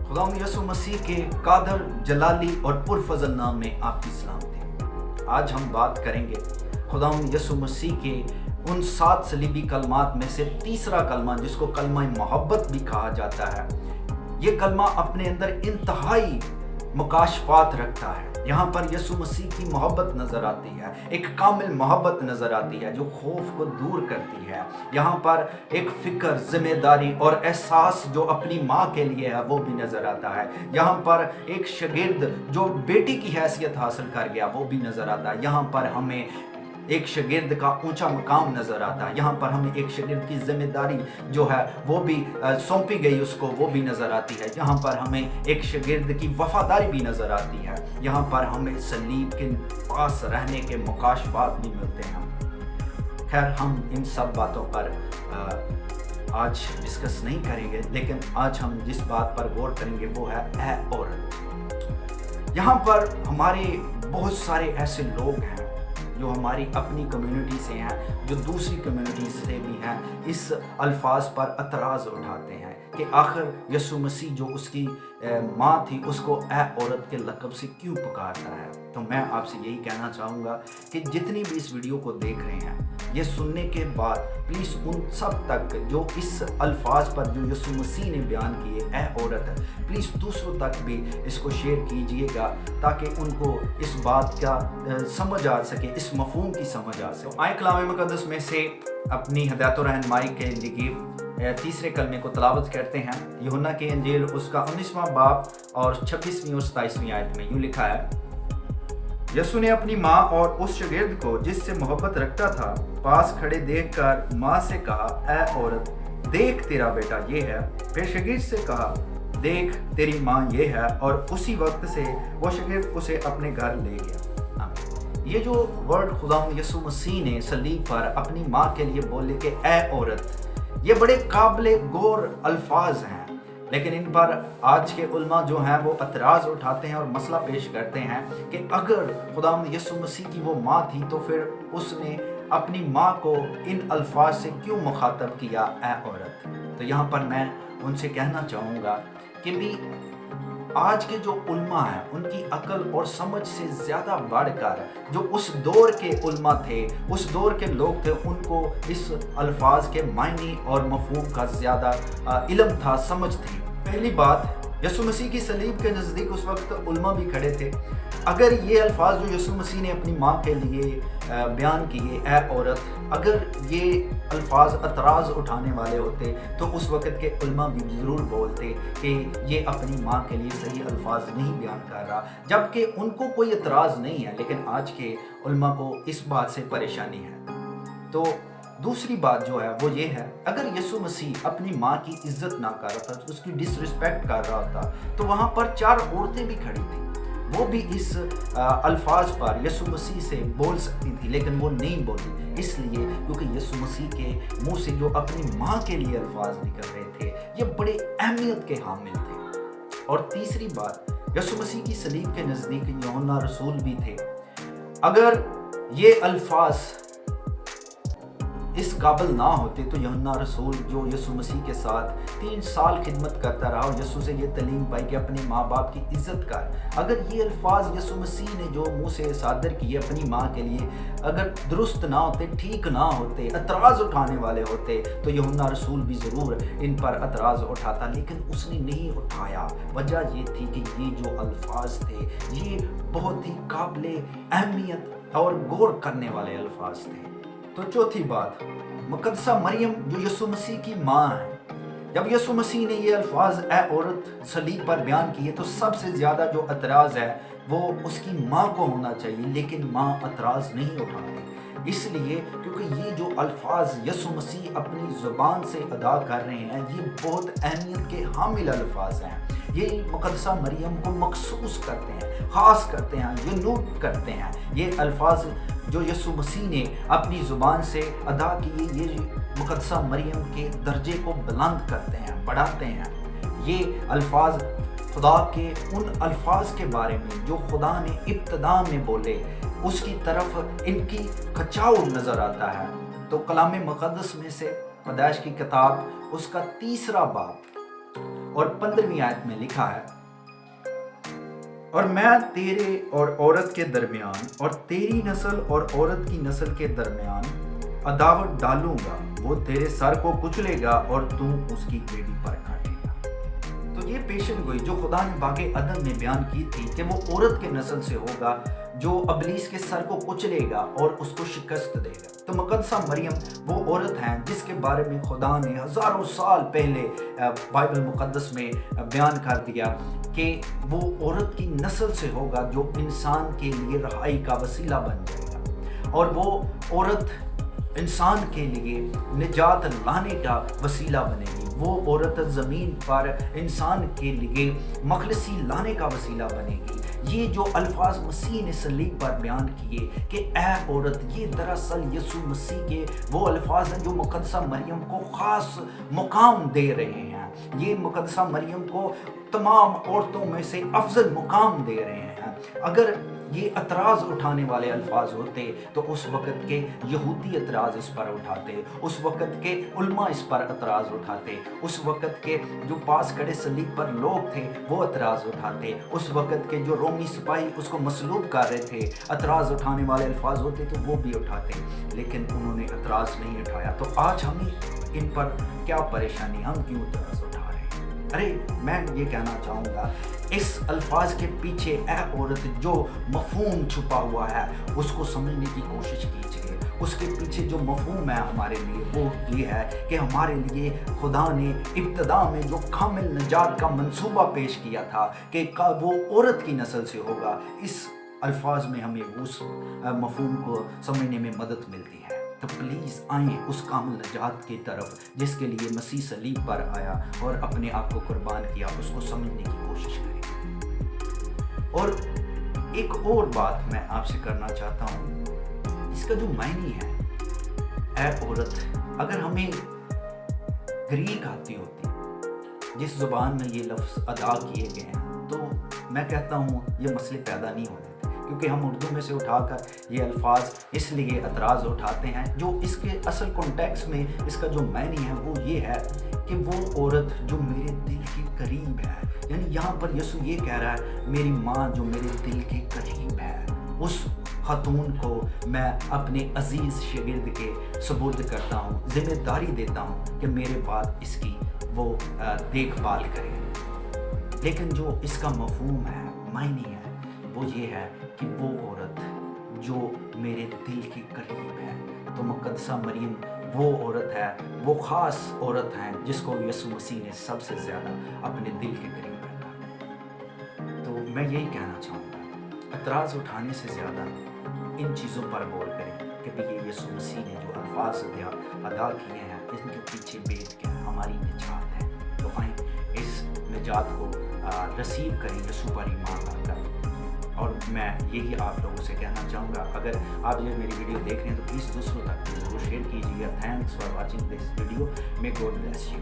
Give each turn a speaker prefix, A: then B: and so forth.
A: खुदावंद यसु मसीह के कादर जलाली और पुरफजल नाम में आपकी सलामती। आज हम बात करेंगे खुदावंद यसु मसीह के उन 7 सलीबी कलमात में से तीसरा कलमा जिसको कलमा मोहब्बत भी कहा जाता है। ये कलमा अपने अंदर इंतहाई मुकाशफात रखता है। यहाँ पर यसु मसीह की मोहब्बत नज़र आती है, एक कामिल मोहब्बत नज़र आती है जो खौफ को दूर करती है। यहाँ पर एक फ़िक्र, जिम्मेदारी और एहसास जो अपनी माँ के लिए है वो भी नज़र आता है। यहाँ पर एक शागिर्द जो बेटी की हैसियत हासिल कर गया वो भी नज़र आता है। यहाँ पर हमें एक शागिर्द का ऊंचा मकाम नज़र आता है। यहाँ पर हमें एक शागिर्द की जिम्मेदारी जो है वो भी सौंपी गई उसको, वो भी नज़र आती है। यहाँ पर हमें एक शागिर्द की वफादारी भी नज़र आती है। यहाँ पर हमें सलीब के पास रहने के मुकाशफात भी मिलते हैं। खैर, हम इन सब बातों पर आज डिस्कस नहीं करेंगे, लेकिन आज हम जिस बात पर गौर करेंगे वो है ऐ औरत। यहाँ पर हमारे बहुत सारे ऐसे लोग हैं जो हमारी अपनी कम्युनिटी से हैं, जो दूसरी कम्युनिटी से भी हैं, इस अल्फाज पर एतराज़ उठाते हैं कि आखिर यसु मसीह जो उसकी माँ थी उसको ऐ औरत के लक़ब से क्यों पुकारता है। तो मैं आपसे यही कहना चाहूँगा कि जितनी भी इस वीडियो को देख रहे हैं, ये सुनने के बाद प्लीज़ उन सब तक जो इस अल्फाज पर जो यसु मसीह ने बयान किए ऐ औरत, प्लीज़ दूसरों तक भी इसको शेयर कीजिएगा ताकि उनको इस बात का समझ आ सके, इस मफ़हूम की समझ आ सके। आए कलाम मुक़द्दस में से अपनी हिदायत और रहनुमाई के लिए तीसरे कलमे को तलावत करते हैं। यूहन्ना की इंजील उसका 19वां बाब और 26वीं और 27वीं आयत में यूँ लिखा है, यसु ने अपनी माँ और उस शागिर्द को जिससे मोहब्बत रखता था पास खड़े देखकर माँ से कहा, ऐ औरत, देख तेरा बेटा ये है। फिर शागिर्द से कहा, देख तेरी माँ ये है। और उसी वक्त से वो शागिर्द उसे अपने घर ले गया। ये जो वर्ड खुदावंद यसु मसीह ने सलीब पर अपनी माँ के लिए बोले कि ऐ औरत, ये बड़े काबिल गौर अल्फाज हैं, लेकिन इन पर आज के उलमा जो हैं वो एतराज़ उठाते हैं और मसला पेश करते हैं कि अगर खुदावंद यसु मसीह की वो माँ थी तो फिर उसने अपनी माँ को इन अल्फाज से क्यों मुखातब किया, ऐ औरत। तो यहाँ पर मैं उनसे कहना चाहूँगा कि भी आज के जो उलमा हैं उनकी अकल और समझ से ज़्यादा बढ़कर जो उस दौर के उलमा थे, उस दौर के लोग थे, उनको इस अल्फाज के मायने और मफ़हूम का ज़्यादा इल्म था, समझ थी। पहली बात, यसु मसीह की सलीब के नज़दीक उस वक्त उलमा भी खड़े थे। अगर ये अल्फाज जो यसु मसीह ने अपनी माँ के लिए बयान किए ऐ औरत, अगर ये अल्फाज एतराज़ उठाने वाले होते तो उस वक्त के उलमा भी ज़रूर बोलते कि ये अपनी माँ के लिए सही अल्फाज नहीं बयान कर रहा, जबकि उनको कोई एतराज़ नहीं है, लेकिन आज के उलमा को इस बात से परेशानी है। तो दूसरी बात जो है वो ये है, अगर यसु मसीह अपनी माँ की इज्जत ना कर रहा था, उसकी डिसरिस्पेक्ट कर रहा था, तो वहाँ पर 4 औरतें भी खड़ी थी, वो भी इस अल्फाज पर यसु मसीह से बोल सकती थी, लेकिन वो नहीं बोली, इसलिए क्योंकि यसु मसीह के मुंह से जो अपनी माँ के लिए अल्फाज निकल रहे थे ये बड़े अहमियत के हामिल थे। और तीसरी बात, यसु मसीह की सलीब के नज़दीक यूहन्ना रसूल भी थे। अगर ये अल्फाज इस काबिल ना होते तो यूहन्ना रसूल जो यसु मसीह के साथ 3 साल खिदमत करता रहा और यसु से ये तलीम पाई कि अपने माँ बाप की इज्जत कर, अगर ये अल्फाज यसु मसीह ने जो मुँह से सादर किए अपनी माँ के लिए अगर दुरुस्त ना होते, ठीक ना होते, एतराज़ उठाने वाले होते, तो यूहन्ना रसूल भी ज़रूर इन पर एतराज़ उठाता, लेकिन उसने नहीं उठाया। वजह ये थी कि ये जो अल्फाज थे ये बहुत ही काबिल अहमियत और गौर करने वाले अल्फाज थे। तो चौथी बात, मुक़द्दसा मरियम जो यसु मसीह की माँ है, जब यसु मसीह ने ये अल्फाज ऐ औरत सलीब पर बयान किए तो सबसे ज़्यादा जो एतराज़ है वो उसकी माँ को होना चाहिए, लेकिन माँ एतराज़ नहीं उठाती, इसलिए क्योंकि ये जो अल्फाज यसु मसीह अपनी ज़ुबान से अदा कर रहे हैं ये बहुत अहमियत के हामिल अल्फाज हैं। ये मुक़द्दसा मरियम को मखसूस करते हैं, ख़ास करते हैं, ये नोट करते हैं। ये अल्फाज जो यसु मसीह ने अपनी ज़ुबान से अदा किए ये मुक़द्दसा मरियम के दर्जे को बुलंद करते हैं, बढ़ाते हैं। ये अल्फाज खुदा के उन अल्फाज के बारे में जो खुदा ने इब्तिदा में बोले उसकी तरफ इनकी खिंचाव नज़र आता है। तो कलाम मुक़द्दस में से पैदाइश की किताब उसका 3रा बाब اور 15ویں آیت میں لکھا ہے، اور میں تیرے اور عورت کے درمیان اور تیری نسل اور عورت کی نسل کے درمیان عداوت ڈالوں گا، وہ تیرے سر کو کچلے گا اور تو اس کی بیڑی پر کاٹے گا۔ تو یہ پیشن گوئی جو خدا نے باغ عدن میں بیان کی تھی کہ وہ عورت کے نسل سے ہوگا جو ابلیس کے سر کو کچلے گا اور اس کو شکست دے گا۔ تو مقدسہ مریم وہ عورت ہیں جس کے بارے میں خدا نے ہزاروں سال پہلے بائبل مقدس میں بیان کر دیا کہ وہ عورت کی نسل سے ہوگا جو انسان کے لیے رہائی کا وسیلہ بن جائے گا، اور وہ عورت انسان کے لیے نجات لانے کا وسیلہ بنے گی۔ وہ عورت زمین پر انسان کے لیے مخلصی لانے کا وسیلہ بنے گی۔ یہ جو الفاظ مسیح نے صلیب پر بیان کیے کہ اے عورت، یہ دراصل یسوع مسیح کے وہ الفاظ ہیں جو مقدسہ مریم کو خاص مقام دے رہے ہیں۔ یہ مقدسہ مریم کو تمام عورتوں میں سے افضل مقام دے رہے ہیں۔ اگر یہ اعتراض اٹھانے والے الفاظ ہوتے تو اس وقت کے یہودی اعتراض اس پر اٹھاتے، اس وقت کے علماء اس پر اعتراض اٹھاتے، اس وقت کے جو پاس کھڑے صلیب پر لوگ تھے وہ اعتراض اٹھاتے، اس وقت کے جو رومی سپاہی اس کو مصلوب کر رہے تھے اعتراض اٹھانے والے الفاظ ہوتے تو وہ بھی اٹھاتے، لیکن انہوں نے اعتراض نہیں اٹھایا۔ تو آج ہمیں ان پر کیا پریشانی، ہم کیوں اعتراض اٹھا رہے ہیں؟ ارے میں یہ کہنا چاہوں گا، اس الفاظ کے پیچھے اے عورت جو مفہوم چھپا ہوا ہے اس کو سمجھنے کی کوشش کیجیے۔ اس کے پیچھے جو مفہوم ہے ہمارے لیے وہ یہ ہے کہ ہمارے لیے خدا نے ابتدا میں جو کامل نجات کا منصوبہ پیش کیا تھا کہ وہ عورت کی نسل سے ہوگا، اس الفاظ میں ہمیں اس مفہوم کو سمجھنے میں مدد ملتی ہے۔ تو پلیز آئیں اس کامل نجات کی طرف جس کے لیے مسیح صلیب پر آیا اور اپنے آپ کو قربان کیا، اس کو سمجھنے کی کوشش کریں۔ اور ایک اور بات میں آپ سے کرنا چاہتا ہوں، اس کا جو معنی ہے اے عورت، اگر ہمیں گریک آتی ہوتی جس زبان میں یہ لفظ ادا کیے گئے ہیں تو میں کہتا ہوں یہ مسئلے پیدا نہیں ہوتے، کیونکہ ہم اردو میں سے اٹھا کر یہ الفاظ اس لیے اعتراض اٹھاتے ہیں جو اس کے اصل کانٹیکس میں اس کا جو معنی ہے وہ یہ ہے کہ وہ عورت جو میرے دل کے قریب ہے، یعنی یہاں پر یسوع یہ کہہ رہا ہے میری ماں جو میرے دل کے قریب ہے، اس خاتون کو میں اپنے عزیز شاگرد کے سپرد کرتا ہوں، ذمہ داری دیتا ہوں کہ میرے بعد اس کی وہ دیکھ بھال کرے۔ لیکن جو اس کا مفہوم ہے، معنی ہے، وہ یہ ہے کہ وہ عورت جو میرے دل کے قریب ہے۔ تو مقدسہ مریم وہ عورت ہے، وہ خاص عورت ہیں جس کو یسوع مسیح نے سب سے زیادہ اپنے دل کے قریب رکھا۔ تو میں یہی کہنا چاہوں گا، اعتراض اٹھانے سے زیادہ ان چیزوں پر غور کریں کہ یہ یسوع مسیح نے جو الفاظ ادا کیے ہیں ان کے پیچھے بیت کیا ہماری نجات ہے۔ تو آئیں اس نجات کو رسیو کریں یسوع پر ایمان لا کر۔ اور میں یہی آپ لوگوں سے کہنا چاہوں گا، اگر آپ یہ میری ویڈیو دیکھ رہے ہیں تو پلیز دوسروں تک ضرور شیئر کیجیے۔ Thanks for watching this video, may God bless you.